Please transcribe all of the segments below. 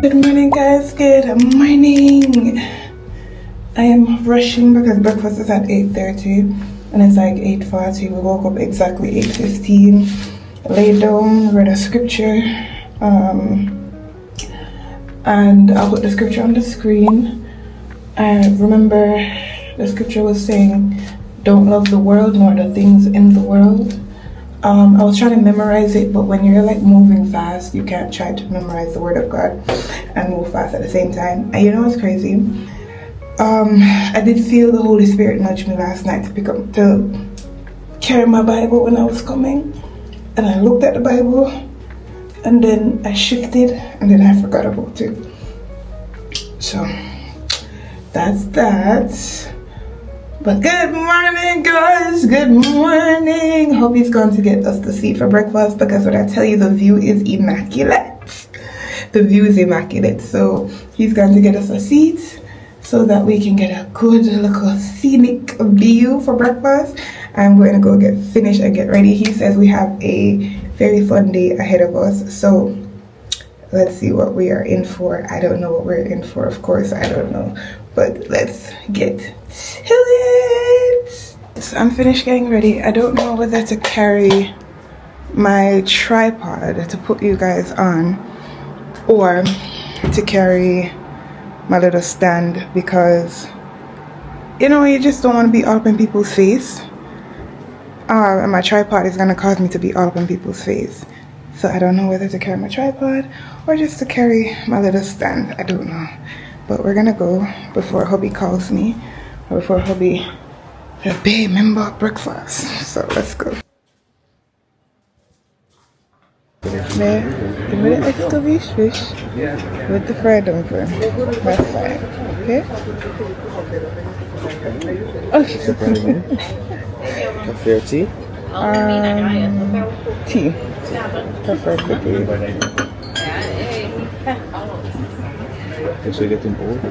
Good morning, guys. Good morning. I am rushing because breakfast is at 8:30 and it's like 8:40. We woke up exactly 8:15, laid down, read a scripture, and I'll put the scripture on the screen. I remember the scripture was saying, don't love the world nor the things in the world. I was trying to memorize it, but when you're like moving fast, you can't try to memorize the word of God and move fast at the same time. And you know what's crazy? I did feel the Holy Spirit nudge me last night to carry my Bible when I was coming, and I looked at the Bible, and then I shifted, and then I forgot about it. So that's that. But good morning, guys. Good morning. Hope he's going to get us the seat for breakfast, because when I tell you the view is immaculate. The view is immaculate. So he's going to get us a seat so that we can get a good little scenic view for breakfast. I'm going to go get finished and get ready. He says we have a very fun day ahead of us. So let's see what we are in for. I don't know what we're in for. Of course, I don't know. But let's get to it. So I'm finished getting ready. I don't know whether to carry my tripod to put you guys on or to carry my little stand, because you know, you just don't want to be all up in people's face. And my tripod is going to cause me to be all up in people's face. So I don't know whether to carry my tripod or just to carry my little stand. I don't know. But we're gonna go before hubby calls me, or before hubby says, babe, remember breakfast. So let's go. There, give me the extra fish with the fried dumpling. That's fine. Okay? Okay. Coffee or tea? Tea. Prefer tea. Guess you're getting old.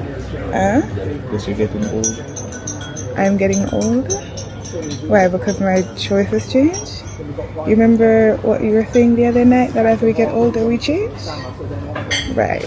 Guess you're getting old. I'm getting old? Why? Because my choices change? You remember what you were saying the other night, that as we get older we change? Right.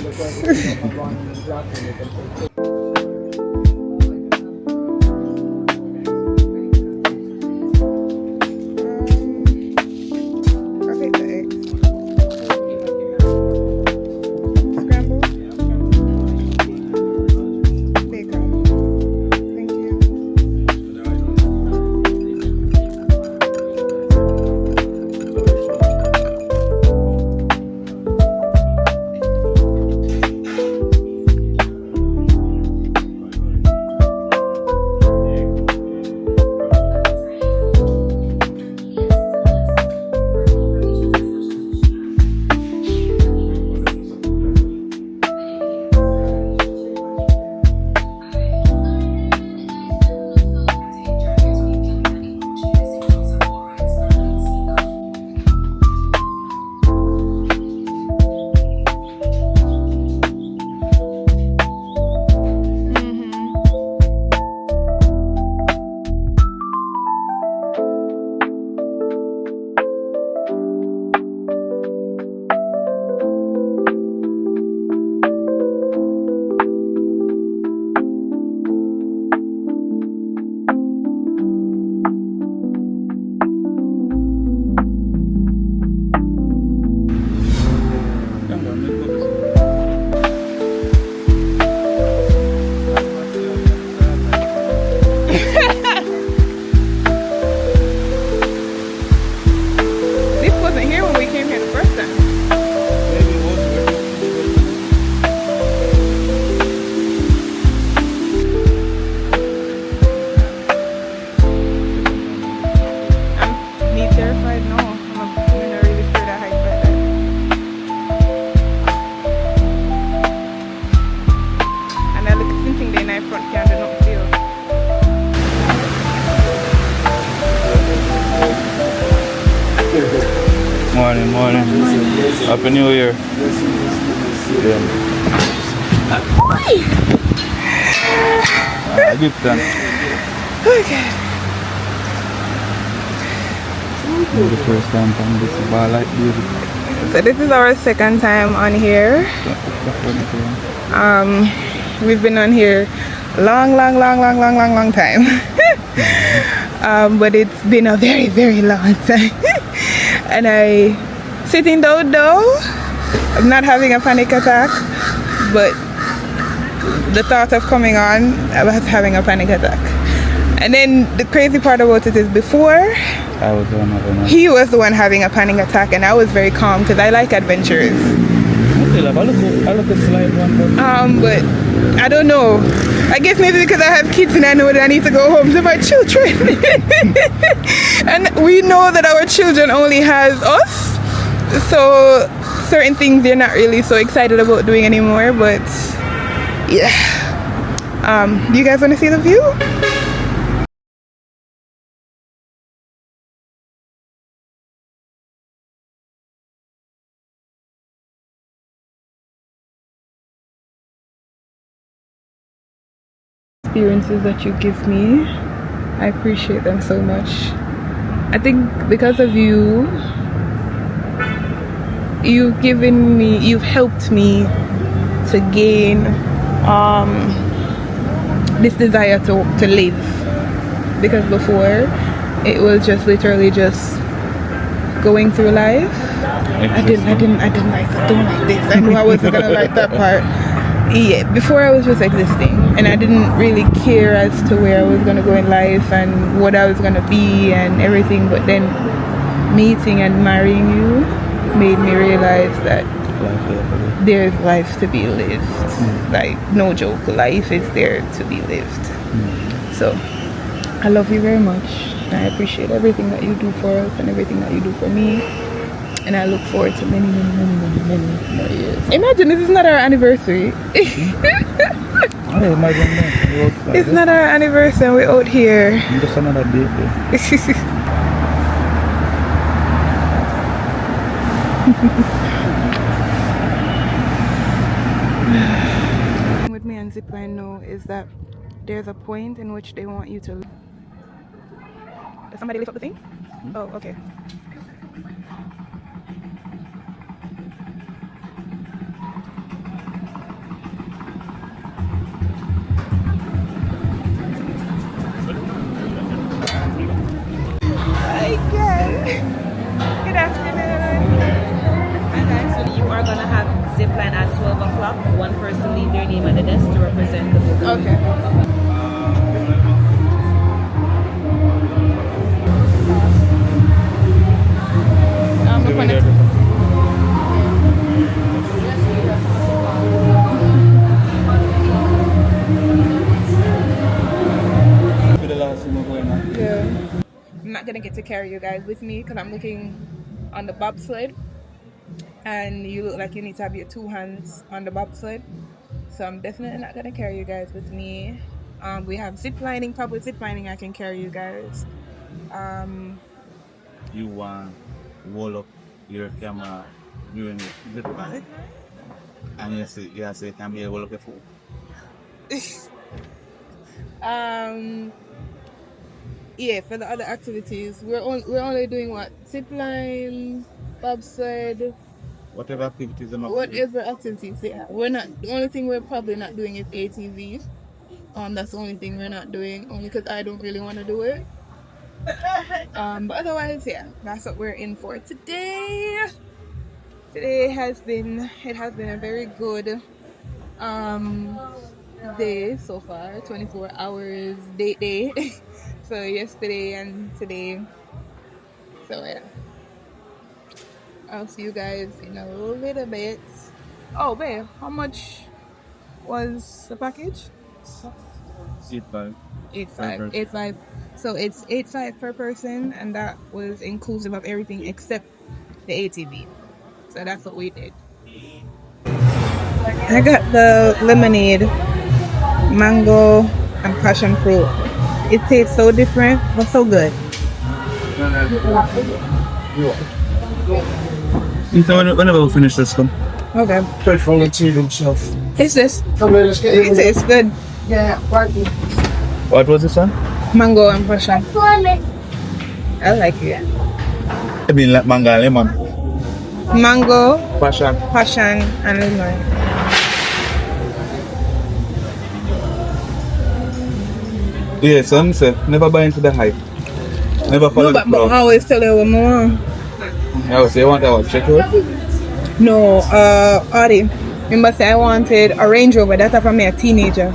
front can do not feel. Morning, morning. Happy New Year. Yeah. Give thanks. Okay. The first time from this bar like this. So this is our second time on here. We've been on here long time. But it's been a very long time. And I sitting down though. I'm not having a panic attack, but the thought of coming on, I was having a panic attack. And then the crazy part about it is before I was the one having a... he was the one having a panic attack, and I was very calm because I like adventures. I look a slight one, But I don't know. I guess maybe because I have kids and I know that I need to go home to my children. And we know that our children only has us. So certain things they're not really so excited about doing anymore. But yeah. Do you guys want to see the view? Experiences that you give me, I appreciate them so much. I think because of you, you've helped me to gain this desire to live. Because before it was just literally just going through life. I didn't like that. Don't like this. I knew I wasn't gonna like that part. Yeah, before I was just existing, and I didn't really care as to where I was gonna go in life and what I was gonna be and everything. But then meeting and marrying you made me realize that there's life to be lived. Like, no joke, life is there to be lived. So I love you very much. I appreciate everything that you do for us and everything that you do for me. And I look forward to many more years. Imagine this is not our anniversary. It's not our anniversary, we're out here. Just another day. With me and Zipline know is that there's a point in which they want you to. Does somebody lift up the thing? Oh, okay. Good afternoon. And actually, you are going to have zipline at 12 o'clock. One person leave their name at the desk to represent the book. Okay. I'm not gonna get to carry you guys with me because I'm looking on the bobsled, and you look like you need to have your two hands on the bobsled. So I'm definitely not gonna carry you guys with me. We have zip lining, public zip lining. I can carry you guys. You want to roll up your camera during the zip line, and you say it can be a roll up your phone. Yeah, for the other activities, we're only doing what? Zip line, bobsled. Whatever activities are not. Whatever activities, yeah. We're not. The only thing we're probably not doing is ATV. That's the only thing we're not doing, only because I don't really want to do it. But otherwise, yeah, that's what we're in for today. Today has been a very good day so far. 24 hours date day. So yesterday and today. So yeah, I'll see you guys in a little bit. Oh, babe, how much was the package? 8.5. 8.5. So it's 8.5 per person, and that was inclusive of everything except the ATV. So that's what we did. I got the lemonade mango and passion fruit. It tastes so different, but so good. Whenever we finish this one. Okay. Fresh from the tea himself. It's this. Come here, let's get It tastes good. Yeah, right. What was this one? Mango and passion. I like it. I mean like mango and lemon. Mango, Passion. passion, and lemon. Yeah, son said never buy into the hype. Never follow No, the but I crowd. always tell you one more. Oh, so you want that check out? No, Audie. Remember say I wanted a Range Rover. That's from me a teenager.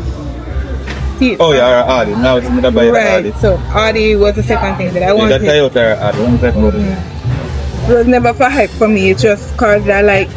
Oh yeah, Audi. Now it's gonna buy Right. Audi. So Audie was the second thing that I Yeah, wanted. that Toyota Audi. What is that about? It was never for hype for me. It's just cause I like.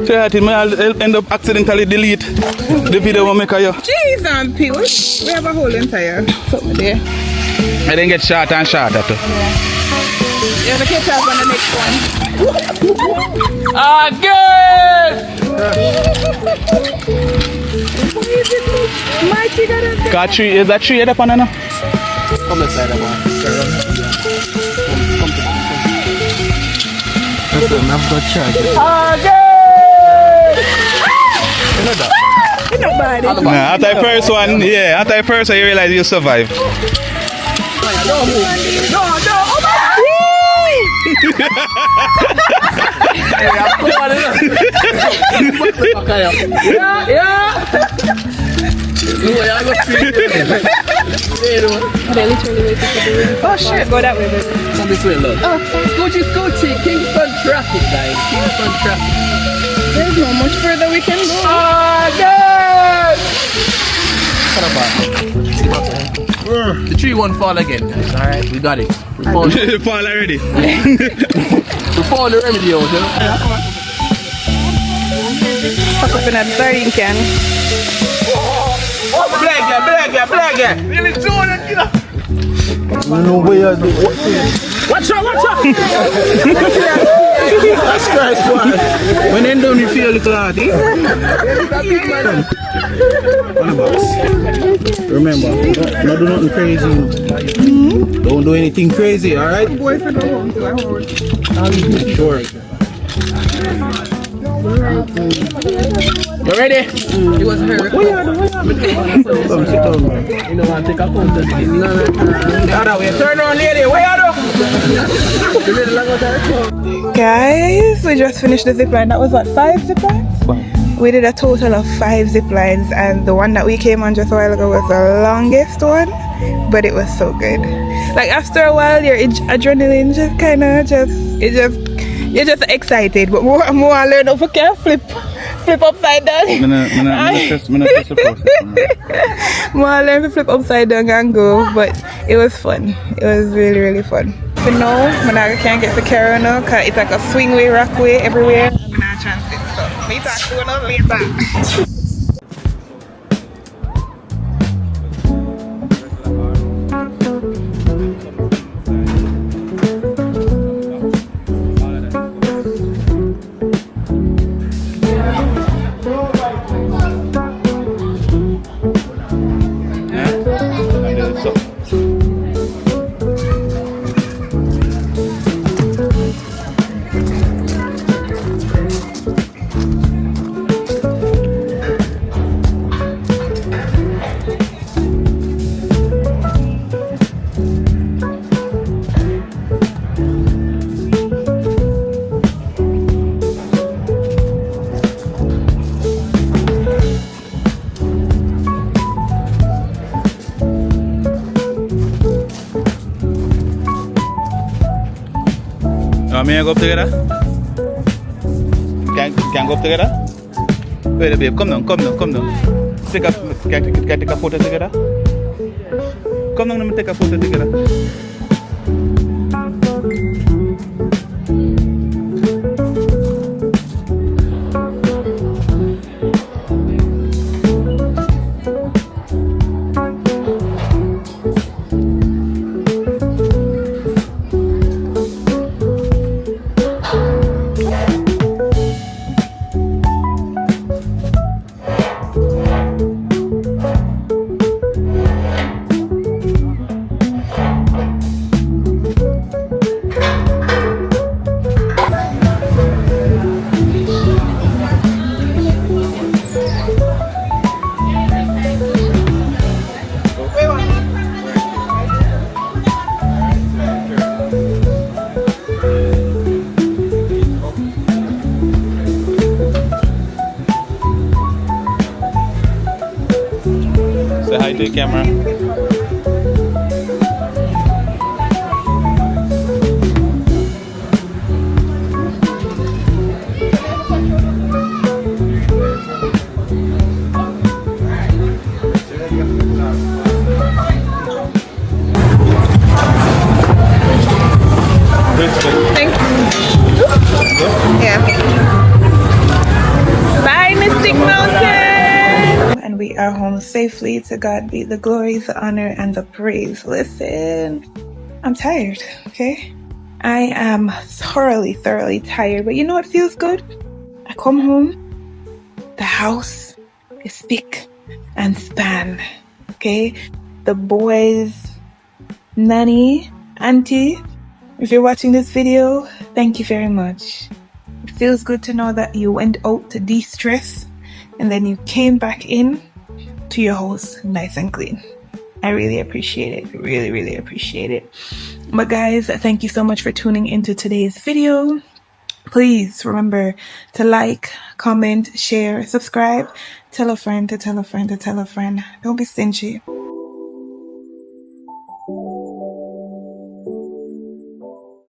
So I think I'll end up accidentally delete the video I make of you. Jeez, and P, we have a whole entire something there. I didn't get short and shorter too. Yeah, the catch up on the next one. Mikey got it. Got tree, is that tree up on now? Come inside, man. That's what I've got charged. It's not bad. It's Nah, after the first one, yeah, after the first one you realize you survive. Oh shit, go that way, baby. Come this way, look. Scoochie. Kingston traffic, guys. Kingston traffic. There's not much further we can go. The tree won't fall again, guys. Alright, we got it. We found Fall already. the remedy out, you know? Stuck up in a sardine can. Black. Really doing it, you know? No way, watch out! That's Christ, boy. When then done, you feel a little hard, eh? Remember, don't do nothing crazy. Don't do anything crazy, alright? Boy, for go home to our house. Sure. You ready? It was her. Come sit down, man. You know what? Take a phone. The other way. Turn around, lady. Where you go? Guys, we just finished the zip line. That was what, 5 zip lines? We did a total of 5 zip lines, and the one that we came on just a while ago was the longest one, but it was so good. Like after a while, your adrenaline just kind of you're just excited, but more I learn how to flip upside down. More I learn to flip upside down and go, but it was fun. It was really, really fun. For now, I can't get the car now because it's like a swingway, rockway everywhere. I'm not chance it, so we talk to another later. May I go up together? Can go up together? Wait, babe, come down. Can take a photo together? Come down, let me take a photo together. Say hi to the camera. Thank you. Yeah. Bye, Mystic Mountain. And we are home safely. To God be the glory, the honor, and the praise. Listen, I'm tired, okay? I am thoroughly tired. But you know what feels good? I come home, the house is spick and span, okay? The boys, nanny, auntie, if you're watching this video, thank you very much. It feels good to know that you went out to de-stress and then you came back in to your house nice and clean. I really appreciate it. Really appreciate it. But guys, thank you so much for tuning into today's video. Please remember to like, comment, share, subscribe, tell a friend to tell a friend to tell a friend. Don't be stingy.